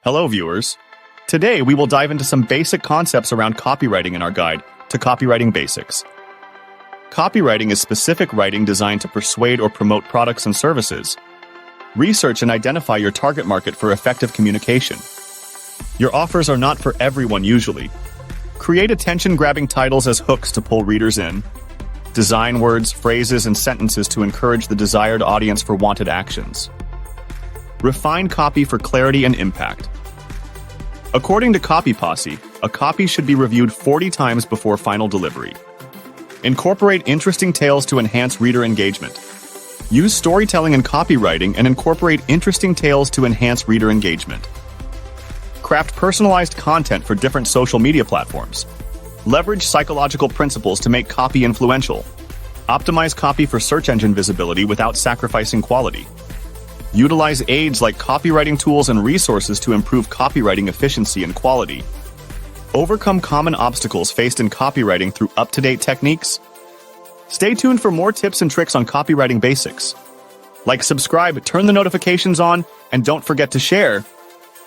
Hello, viewers. Today, we will dive into some basic concepts around copywriting in our guide to copywriting basics. Copywriting is specific writing designed to persuade or promote products and services. Research and identify your target market for effective communication. Your offers are not for everyone usually. Create attention-grabbing titles as hooks to pull readers in. Design words, phrases, and sentences to encourage the desired audience for wanted actions. Refine copy for clarity and impact. According to Copy Posse, a copy should be reviewed 40 times before final delivery. Incorporate interesting tales to enhance reader engagement. Use storytelling and copywriting and incorporate interesting tales to enhance reader engagement. Craft personalized content for different social media platforms. Leverage psychological principles to make copy influential. Optimize copy for search engine visibility without sacrificing quality. Utilize aids like copywriting tools and resources to improve copywriting efficiency and quality. Overcome common obstacles faced in copywriting through up-to-date techniques. Stay tuned for more tips and tricks on copywriting basics. Like, subscribe, turn the notifications on, and don't forget to share.